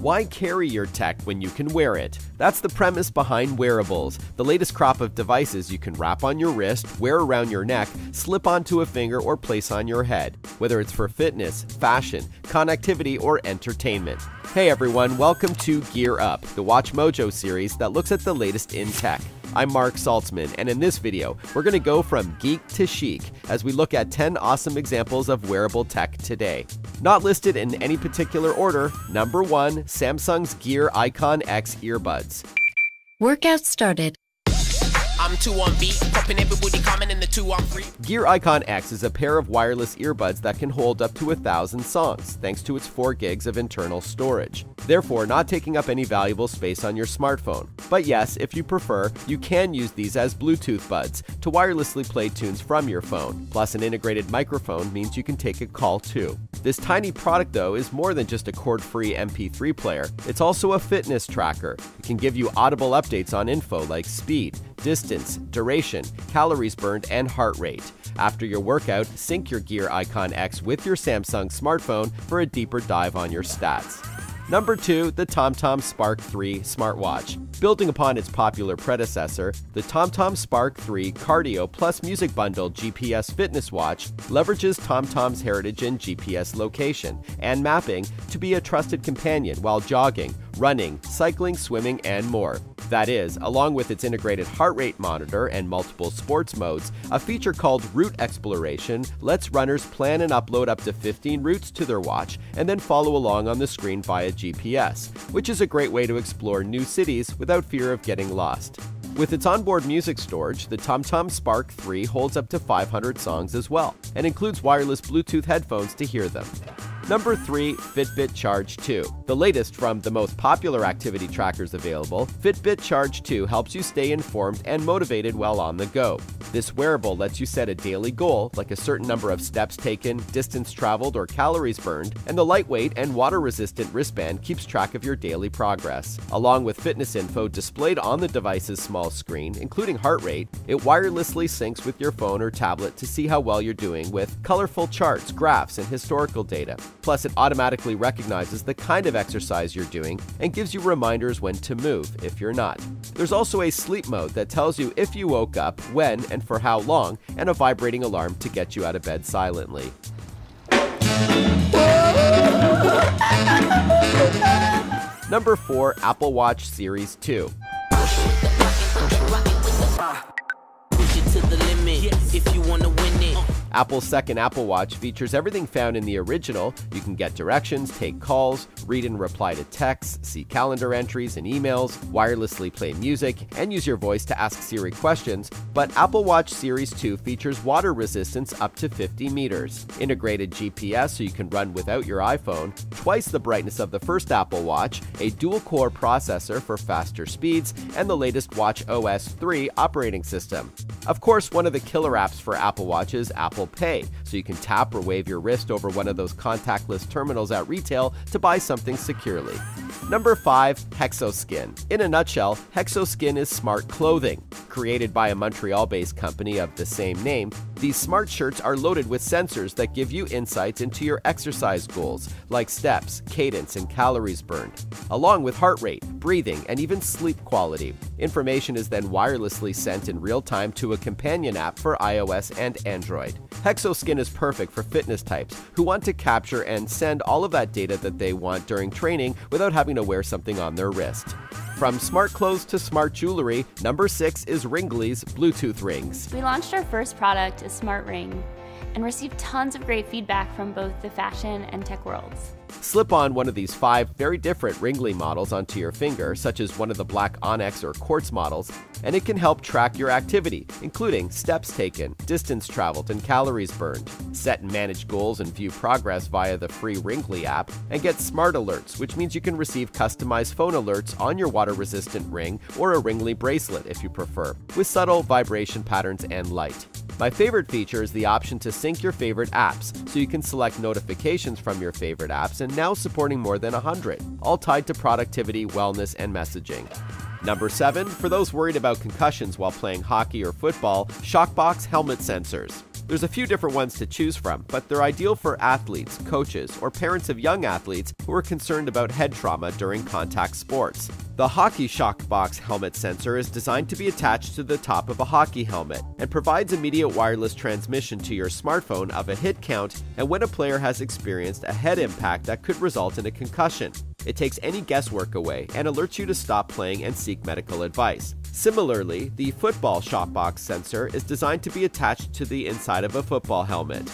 Why carry your tech when you can wear it? That's the premise behind wearables, the latest crop of devices you can wrap on your wrist, wear around your neck, slip onto a finger, or place on your head, whether it's for fitness, fashion, connectivity, or entertainment. Hey everyone, welcome to Gear Up, the WatchMojo series that looks at the latest in tech. I'm Mark Saltzman, and in this video, we're going to go from geek to chic as we look at 10 awesome examples of wearable tech today. Not listed in any particular order, number 1, Samsung's Gear Icon X earbuds. Workout started. I'm 2 on beat, popping everybody coming in the 2 on 3. Gear Icon X is a pair of wireless earbuds that can hold up to 1,000 songs, thanks to its 4 gigs of internal storage, therefore not taking up any valuable space on your smartphone. But yes, if you prefer, you can use these as Bluetooth buds to wirelessly play tunes from your phone. Plus, an integrated microphone means you can take a call too. This tiny product, though, is more than just a cord-free MP3 player. It's also a fitness tracker. It can give you audible updates on info like speed, distance, duration, calories burned, and heart rate. After your workout, sync your Gear Icon X with your Samsung smartphone for a deeper dive on your stats. Number 2, the TomTom Spark 3 smartwatch. Building upon its popular predecessor, the TomTom Spark 3 Cardio plus Music Bundle GPS fitness watch leverages TomTom's heritage in GPS location and mapping to be a trusted companion while jogging, running, cycling, swimming, and more. That is, along with its integrated heart rate monitor and multiple sports modes, a feature called Route Exploration lets runners plan and upload up to 15 routes to their watch and then follow along on the screen via GPS, which is a great way to explore new cities without fear of getting lost. With its onboard music storage, the TomTom Spark 3 holds up to 500 songs as well, and includes wireless Bluetooth headphones to hear them. Number 3, Fitbit Charge 2. The latest from the most popular activity trackers available, Fitbit Charge 2 helps you stay informed and motivated while on the go. This wearable lets you set a daily goal, like a certain number of steps taken, distance traveled, or calories burned, and the lightweight and water-resistant wristband keeps track of your daily progress. Along with fitness info displayed on the device's small screen, including heart rate, it wirelessly syncs with your phone or tablet to see how well you're doing with colorful charts, graphs, and historical data. Plus, it automatically recognizes the kind of exercise you're doing and gives you reminders when to move if you're not. There's also a sleep mode that tells you if you woke up, when, and for how long, and a vibrating alarm to get you out of bed silently. Number 4, Apple Watch Series 2. Apple's second Apple Watch features everything found in the original. You can get directions, take calls, read and reply to texts, see calendar entries and emails, wirelessly play music, and use your voice to ask Siri questions. But Apple Watch Series 2 features water resistance up to 50 meters, integrated GPS so you can run without your iPhone, twice the brightness of the first Apple Watch, a dual-core processor for faster speeds, and the latest watchOS 3 operating system. Of course, one of the killer apps for Apple Watch is Apple Pay, so you can tap or wave your wrist over one of those contactless terminals at retail to buy something securely. Number 5, Hexoskin. In a nutshell, Hexoskin is smart clothing. Created by a Montreal-based company of the same name, these smart shirts are loaded with sensors that give you insights into your exercise goals, like steps, cadence, and calories burned, along with heart rate, breathing, and even sleep quality. Information is then wirelessly sent in real time to a companion app for iOS and Android. Hexoskin is perfect for fitness types who want to capture and send all of that data that they want during training without having to wear something on their wrist. From smart clothes to smart jewelry, number 6 is Ringly's Bluetooth rings. We launched our first product, a smart ring, and received tons of great feedback from both the fashion and tech worlds. Slip on one of these 5 very different Ringly models onto your finger, such as one of the black Onyx or Quartz models, and it can help track your activity, including steps taken, distance traveled, and calories burned. Set and manage goals and view progress via the free Ringly app, and get smart alerts, which means you can receive customized phone alerts on your water-resistant ring or a Ringly bracelet if you prefer, with subtle vibration patterns and light. My favorite feature is the option to sync your favorite apps, so you can select notifications from your favorite apps, and now supporting more than 100, all tied to productivity, wellness, and messaging. Number 7, for those worried about concussions while playing hockey or football, Shockbox helmet sensors. There's a few different ones to choose from, but they're ideal for athletes, coaches, or parents of young athletes who are concerned about head trauma during contact sports. The Hockey Shockbox helmet sensor is designed to be attached to the top of a hockey helmet and provides immediate wireless transmission to your smartphone of a hit count and when a player has experienced a head impact that could result in a concussion. It takes any guesswork away and alerts you to stop playing and seek medical advice. Similarly, the Football Shockbox sensor is designed to be attached to the inside of a football helmet.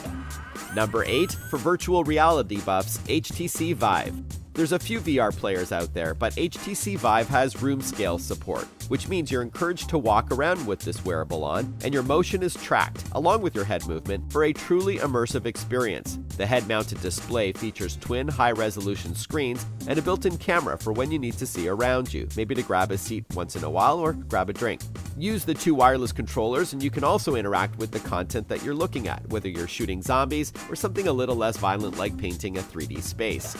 Number 8, for virtual reality buffs, HTC Vive. There's a few VR players out there, but HTC Vive has room scale support, which means you're encouraged to walk around with this wearable on, and your motion is tracked, along with your head movement, for a truly immersive experience. The head-mounted display features twin high-resolution screens and a built-in camera for when you need to see around you, maybe to grab a seat once in a while or grab a drink. Use the 2 wireless controllers and you can also interact with the content that you're looking at, whether you're shooting zombies or something a little less violent like painting a 3D space.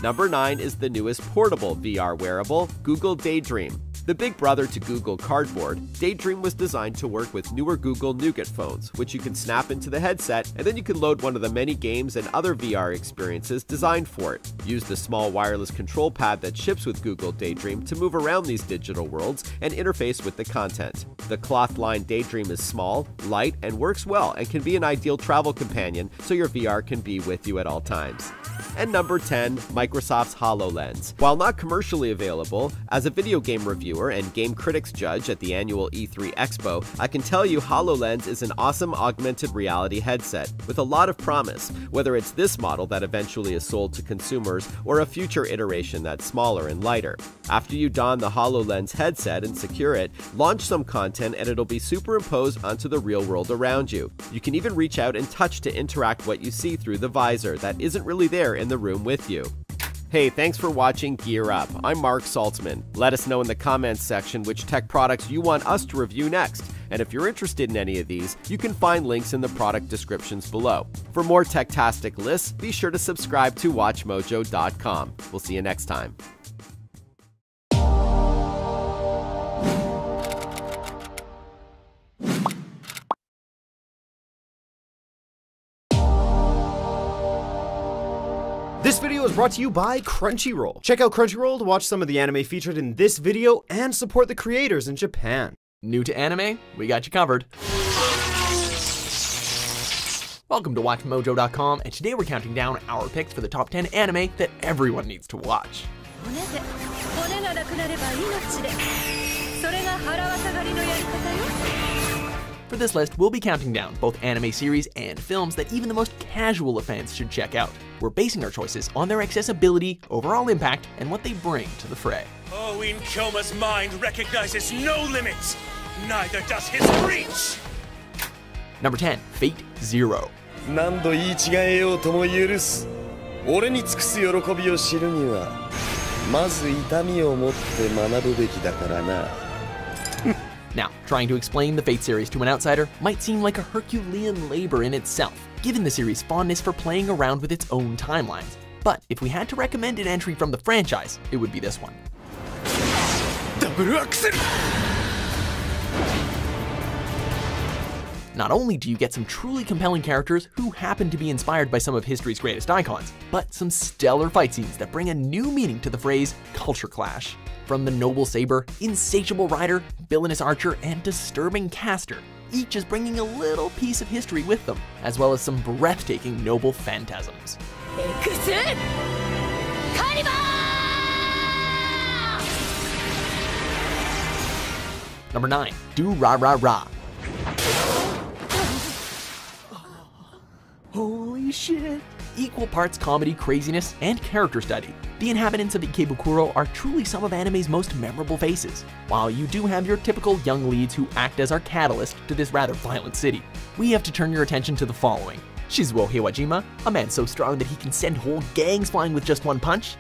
Number 9 is the newest portable VR wearable, Google Daydream. The big brother to Google Cardboard, Daydream was designed to work with newer Google Nougat phones, which you can snap into the headset, and then you can load one of the many games and other VR experiences designed for it. Use the small wireless control pad that ships with Google Daydream to move around these digital worlds and interface with the content. The cloth-lined Daydream is small, light, and works well and can be an ideal travel companion so your VR can be with you at all times. And number 10, Microsoft's HoloLens. While not commercially available, as a video game reviewer and game critics judge at the annual E3 Expo, I can tell you HoloLens is an awesome augmented reality headset with a lot of promise, whether it's this model that eventually is sold to consumers or a future iteration that's smaller and lighter. After you don the HoloLens headset and secure it, launch some content and it'll be superimposed onto the real world around you. You can even reach out and touch to interact what you see through the visor that isn't really there in the room with you. Hey, thanks for watching Gear Up. I'm Mark Saltzman. Let us know in the comments section which tech products you want us to review next. And if you're interested in any of these, you can find links in the product descriptions below. For more tech-tastic lists, be sure to subscribe to WatchMojo.com. We'll see you next time. This video is brought to you by Crunchyroll. Check out Crunchyroll to watch some of the anime featured in this video and support the creators in Japan. New to anime? We got you covered. Welcome to WatchMojo.com, and today we're counting down our picks for the top 10 anime that everyone needs to watch. For this list, we'll be counting down both anime series and films that even the most casual of fans should check out. We're basing our choices on their accessibility, overall impact, and what they bring to the fray. Oh, in Kyoma's mind recognizes no limits. Neither does his reach. Number 10, Fate Zero. 何度言い違えようとも許す。俺に尽くす喜びを知るには、まず痛みを持って学ぶべきだからな。Now, trying to explain the Fate series to an outsider might seem like a Herculean labor in itself, given the series' fondness for playing around with its own timelines. But if we had to recommend an entry from the franchise, it would be this one. Double Axel! Not only do you get some truly compelling characters who happen to be inspired by some of history's greatest icons, but some stellar fight scenes that bring a new meaning to the phrase culture clash. From the noble saber, insatiable rider, villainous archer, and disturbing caster, each is bringing a little piece of history with them, as well as some breathtaking noble phantasms. Number 9, Do Ra Ra Ra. Holy shit! Equal parts comedy, craziness, and character study. The inhabitants of Ikebukuro are truly some of anime's most memorable faces, while you do have your typical young leads who act as our catalyst to this rather violent city. We have to turn your attention to the following. Shizuo Heiwajima, a man so strong that he can send whole gangs flying with just one punch.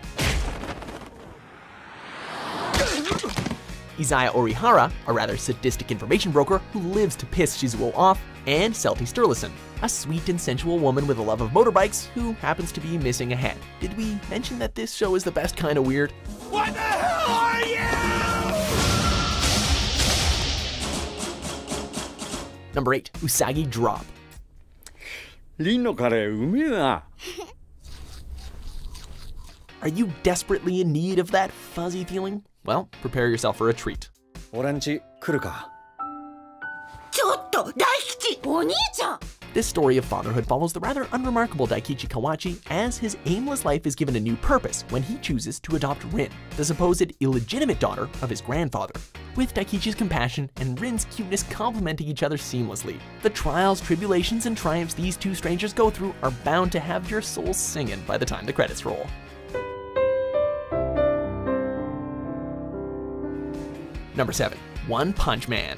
Izaya Orihara, a rather sadistic information broker who lives to piss Shizuo off, and Selty Sturluson, a sweet and sensual woman with a love of motorbikes who happens to be missing a head. Did we mention that this show is the best kind of weird? What the hell are you? Number 8, Usagi Drop. リンのカレーうめえな。Are you desperately in need of that fuzzy feeling? Well, prepare yourself for a treat. 俺んち来るか。ちょっと大吉、お兄ちゃん。 This story of fatherhood follows the rather unremarkable Daikichi Kawachi as his aimless life is given a new purpose when he chooses to adopt Rin, the supposed illegitimate daughter of his grandfather. With Daikichi's compassion and Rin's cuteness complementing each other seamlessly, the trials, tribulations, and triumphs these two strangers go through are bound to have your soul singing by the time the credits roll. Number 7. One Punch Man.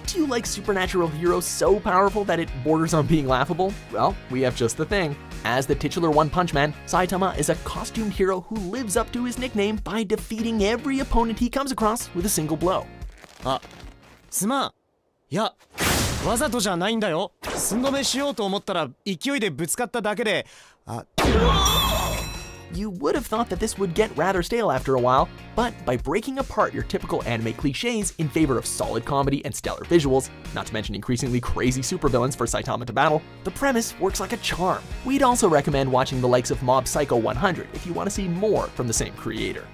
Do you like supernatural heroes so powerful that it borders on being laughable? Well, we have just the thing. As the titular One Punch Man, Saitama is a costumed hero who lives up to his nickname by defeating every opponent he comes across with a single blow. あ、すまん。いや、わざとじゃないんだよ。寸止めしようと思ったら勢いでぶつかっただけで、You would have thought that this would get rather stale after a while, but by breaking apart your typical anime cliches in favor of solid comedy and stellar visuals, not to mention increasingly crazy supervillains for Saitama to battle, the premise works like a charm. We'd also recommend watching the likes of Mob Psycho 100 if you want to see more from the same creator.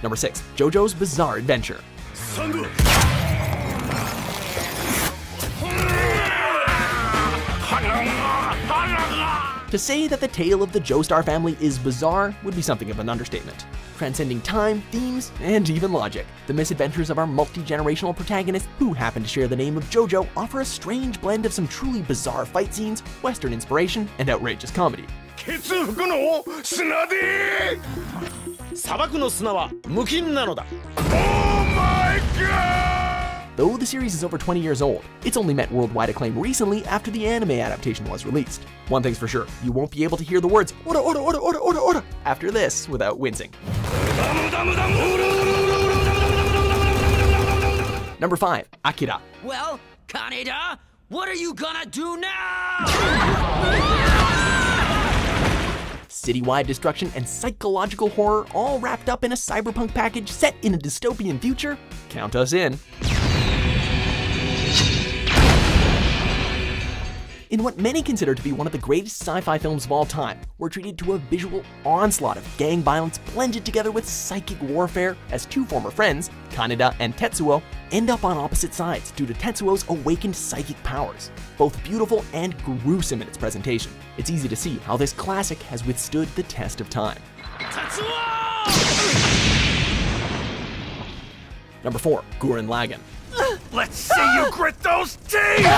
Number 6. JoJo's Bizarre Adventure. To say that the tale of the Joestar family is bizarre would be something of an understatement. Transcending time, themes, and even logic, the misadventures of our multi-generational protagonists, who happen to share the name of JoJo, offer a strange blend of some truly bizarre fight scenes, Western inspiration, and outrageous comedy. ケツ吹くの砂で砂漠の砂は無菌なのだ。 Oh my god! Though the series is over 20 years old, it's only met worldwide acclaim recently after the anime adaptation was released. One thing's for sure, you won't be able to hear the words "ora ora ora ora ora ora" after this without wincing. Number 5. Akira. Well, Kaneda, what are you gonna do now? Citywide destruction and psychological horror all wrapped up in a cyberpunk package set in a dystopian future? Count us in. In what many consider to be one of the greatest sci-fi films of all time, we're treated to a visual onslaught of gang violence blended together with psychic warfare as two former friends, Kaneda and Tetsuo, end up on opposite sides due to Tetsuo's awakened psychic powers. Both beautiful and gruesome in its presentation, it's easy to see how this classic has withstood the test of time. Tetsuo! Number 4. Gurren Lagann. Let's see you grit those teeth!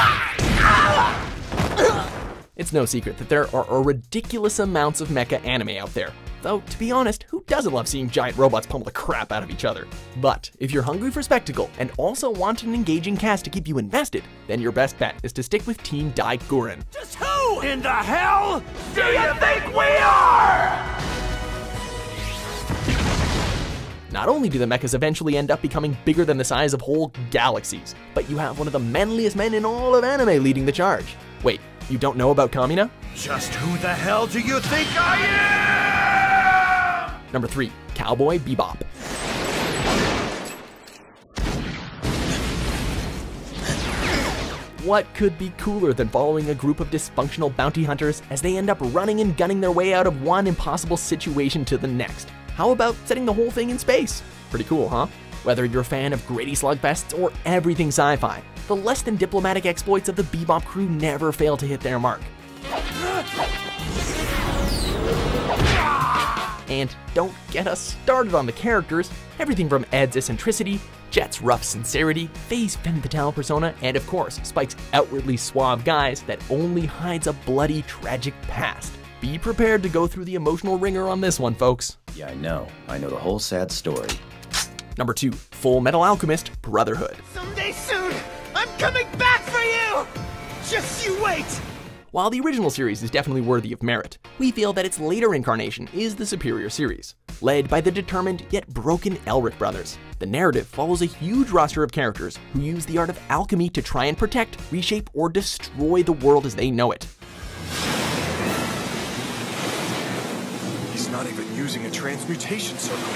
It's no secret that there are a ridiculous amounts of mecha anime out there. Though, to be honest, who doesn't love seeing giant robots pummel the crap out of each other? But if you're hungry for spectacle and also want an engaging cast to keep you invested, then your best bet is to stick with Team Dai Gurren. Just who in the hell do you think we are? Not only do the mechas eventually end up becoming bigger than the size of whole galaxies, but you have one of the manliest men in all of anime leading the charge. Wait, you don't know about Kamina? Just who the hell do you think I am? Number 3. Cowboy Bebop. What could be cooler than following a group of dysfunctional bounty hunters as they end up running and gunning their way out of one impossible situation to the next? How about setting the whole thing in space? Pretty cool, huh? Whether you're a fan of gritty slugfests or everything sci-fi, the less than diplomatic exploits of the Bebop crew never fail to hit their mark. And don't get us started on the characters. Everything from Ed's eccentricity, Jet's rough sincerity, Faye's femme fatale persona, and of course, Spike's outwardly suave guise that only hides a bloody, tragic past. Be prepared to go through the emotional ringer on this one, folks. Yeah, I know the whole sad story. Number 2. Full Metal Alchemist Brotherhood. Someday soon, I'm coming back for you! Just you wait! While the original series is definitely worthy of merit, we feel that its later incarnation is the superior series. Led by the determined yet broken Elric brothers, the narrative follows a huge roster of characters who use the art of alchemy to try and protect, reshape, or destroy the world as they know it. He's not even using a transmutation circle.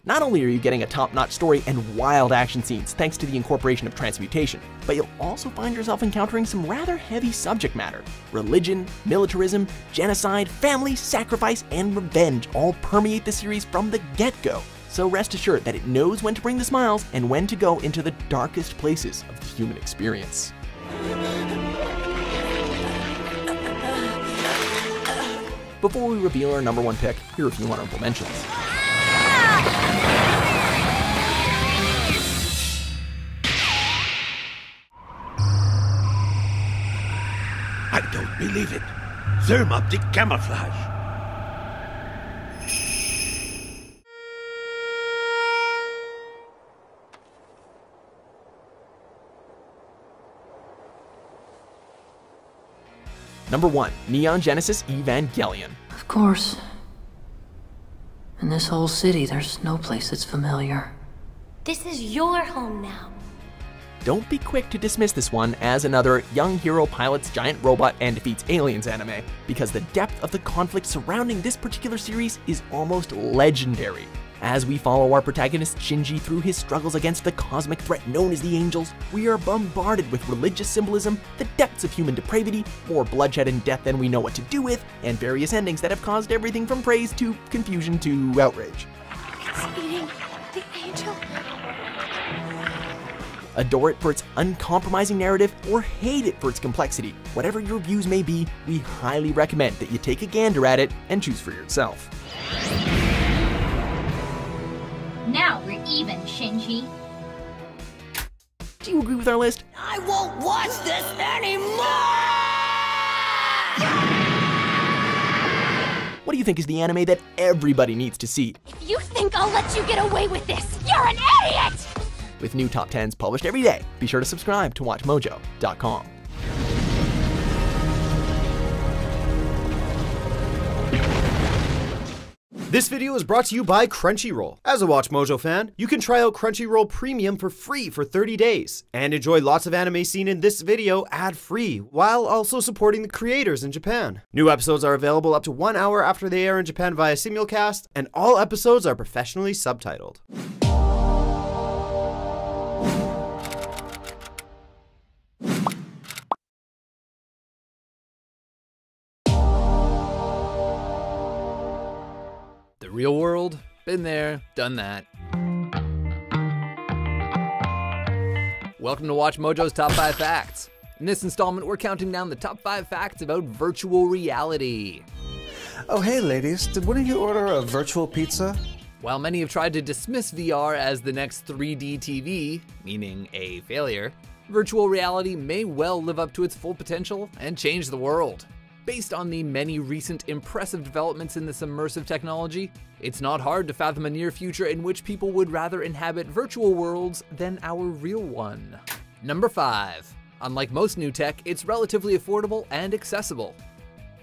Not only are you getting a top-notch story and wild action scenes thanks to the incorporation of transmutation, but you'll also find yourself encountering some rather heavy subject matter. Religion, militarism, genocide, family, sacrifice, and revenge all permeate the series from the get-go. So rest assured that it knows when to bring the smiles and when to go into the darkest places of the human experience. Before we reveal our number one pick, here are a few honorable mentions. I don't believe it. Thermoptic camouflage. Number 1. Neon Genesis Evangelion. Of course. In this whole city, there's no place that's familiar. This is your home now. Don't be quick to dismiss this one as another young hero pilots giant robot and defeats aliens anime, because the depth of the conflict surrounding this particular series is almost legendary. As we follow our protagonist Shinji through his struggles against the cosmic threat known as the Angels, we are bombarded with religious symbolism, the depths of human depravity, more bloodshed and death than we know what to do with, and various endings that have caused everything from praise to confusion to outrage. It's eating the angel. Adore it for its uncompromising narrative or hate it for its complexity. Whatever your views may be, we highly recommend that you take a gander at it and choose for yourself. Now we're even, Shinji. Do you agree with our list? I won't watch this anymore! What do you think is the anime that everybody needs to see? If you think I'll let you get away with this, you're an idiot! With new top 10s published every day, be sure to subscribe to WatchMojo.com. This video is brought to you by Crunchyroll. As a WatchMojo fan, you can try out Crunchyroll Premium for free for 30 days and enjoy lots of anime seen in this video ad-free while also supporting the creators in Japan. New episodes are available up to 1 hour after they air in Japan via simulcast, and all episodes are professionally subtitled. The real world? Been there, done that. Welcome to WatchMojo's Top 5 Facts. In this installment, we're counting down the top 5 facts about virtual reality. Oh, hey ladies, did one of you order a virtual pizza? While many have tried to dismiss VR as the next 3D TV, meaning a failure, virtual reality may well live up to its full potential and change the world. Based on the many recent impressive developments in this immersive technology, it's not hard to fathom a near future in which people would rather inhabit virtual worlds than our real one. Number 5. Unlike most new tech, it's relatively affordable and accessible.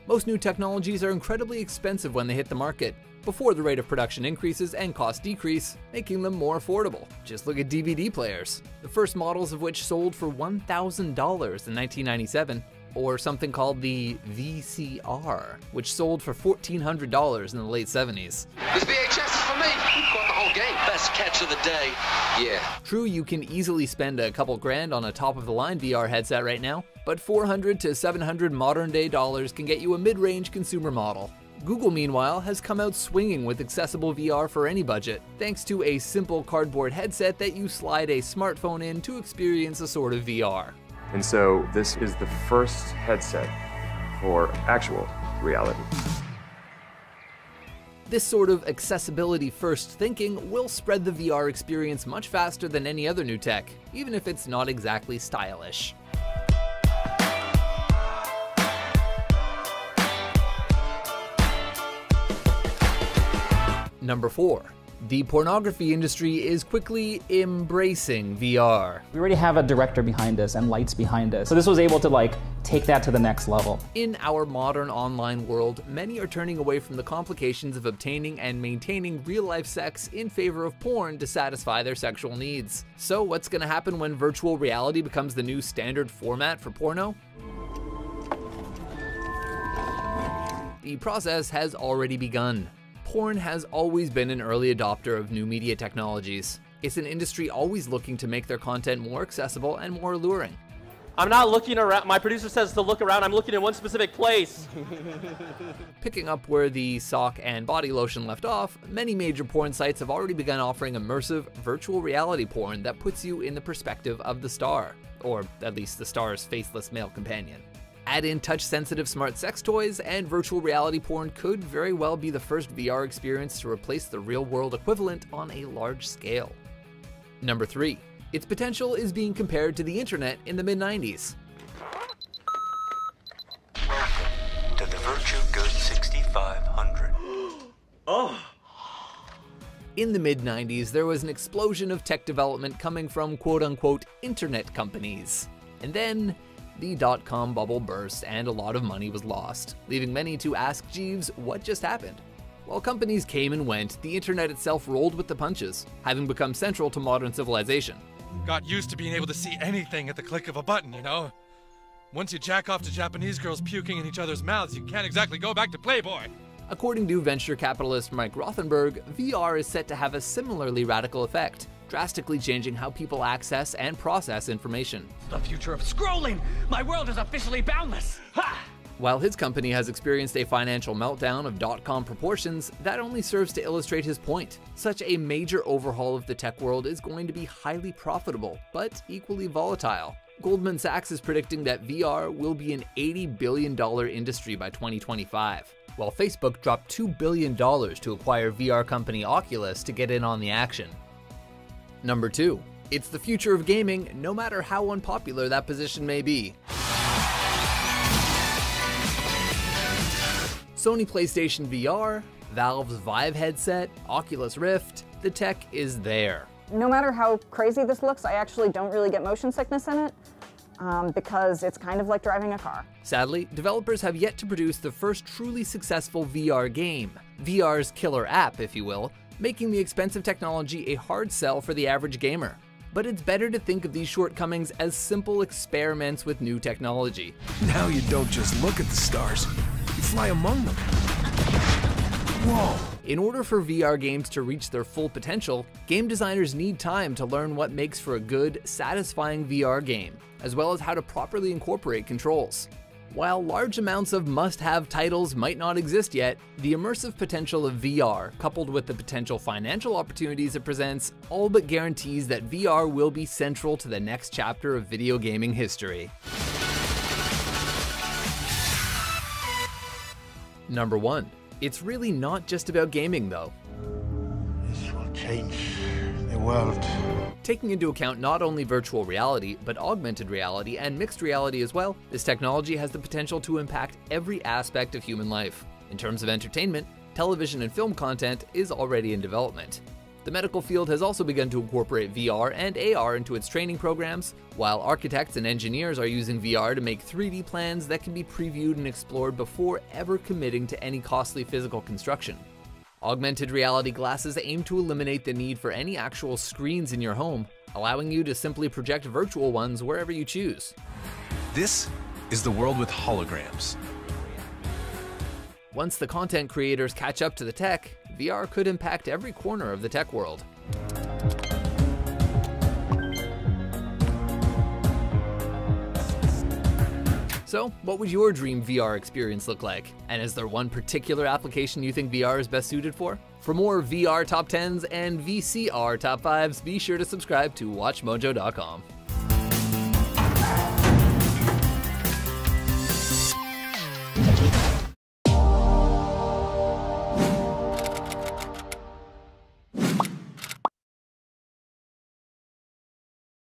Most new technologies are incredibly expensive when they hit the market, before the rate of production increases and costs decrease, making them more affordable. Just look at DVD players, the first models of which sold for $1,000 in 1997. Or something called the VCR, which sold for $1,400 in the late 70s. This VHS is for me. We've got the whole game. Best catch of the day. Yeah. True, you can easily spend a couple grand on a top-of-the-line VR headset right now, but $400 to $700 modern-day dollars can get you a mid-range consumer model. Google, meanwhile, has come out swinging with accessible VR for any budget, thanks to a simple cardboard headset that you slide a smartphone in to experience a sort of VR. And so this is the first headset for actual reality. This sort of accessibility-first thinking will spread the VR experience much faster than any other new tech, even if it's not exactly stylish. Number 4. The pornography industry is quickly embracing VR. We already have a director behind us and lights behind us, so this was able to take that to the next level. In our modern online world, many are turning away from the complications of obtaining and maintaining real-life sex in favor of porn to satisfy their sexual needs. So what's gonna happen when virtual reality becomes the new standard format for porno? The process has already begun. Porn has always been an early adopter of new media technologies. It's an industry always looking to make their content more accessible and more alluring. I'm not looking around. My producer says to look around. I'm looking in one specific place. Picking up where the sock and body lotion left off, many major porn sites have already begun offering immersive virtual reality porn that puts you in the perspective of the star, or at least the star's faceless male companion. Add in touch-sensitive smart sex toys, and virtual reality porn could very well be the first VR experience to replace the real-world equivalent on a large scale. Number 3. Its potential is being compared to the internet in the mid-90s. Welcome to the Virtue Good 6500. Oh! In the mid-90s, there was an explosion of tech development coming from quote-unquote internet companies. And then, the dot-com bubble burst and a lot of money was lost, leaving many to ask Jeeves what just happened. While companies came and went, the internet itself rolled with the punches, having become central to modern civilization. Got used to being able to see anything at the click of a button, you know? Once you jack off to Japanese girls puking in each other's mouths, you can't exactly go back to Playboy. According to venture capitalist Mike Rothenberg, VR is set to have a similarly radical effect, drastically changing how people access and process information. The future of scrolling! My world is officially boundless! Ha! While his company has experienced a financial meltdown of dot-com proportions, that only serves to illustrate his point. Such a major overhaul of the tech world is going to be highly profitable, but equally volatile. Goldman Sachs is predicting that VR will be an $80 billion industry by 2025, while Facebook dropped $2 billion to acquire VR company Oculus to get in on the action. Number 2. It's the future of gaming, no matter how unpopular that position may be. Sony PlayStation VR, Valve's Vive headset, Oculus Rift, the tech is there. No matter how crazy this looks, I actually don't really get motion sickness in it, because it's kind of like driving a car. Sadly, developers have yet to produce the first truly successful VR game, VR's killer app, if you will, making the expensive technology a hard sell for the average gamer. But it's better to think of these shortcomings as simple experiments with new technology. Now you don't just look at the stars, you fly among them. Whoa! In order for VR games to reach their full potential, game designers need time to learn what makes for a good, satisfying VR game, as well as how to properly incorporate controls. While large amounts of must-have titles might not exist yet, the immersive potential of VR, coupled with the potential financial opportunities it presents, all but guarantees that VR will be central to the next chapter of video gaming history. Number 1. It's really not just about gaming, though. This will change the world. Taking into account not only virtual reality, but augmented reality and mixed reality as well, this technology has the potential to impact every aspect of human life. In terms of entertainment, television and film content is already in development. The medical field has also begun to incorporate VR and AR into its training programs, while architects and engineers are using VR to make 3D plans that can be previewed and explored before ever committing to any costly physical construction. Augmented reality glasses aim to eliminate the need for any actual screens in your home, allowing you to simply project virtual ones wherever you choose. This is the world with holograms. Once the content creators catch up to the tech, VR could impact every corner of the tech world. So, what would your dream VR experience look like? And is there one particular application you think VR is best suited for? For more VR top 10s and VCR top 5s, be sure to subscribe to WatchMojo.com.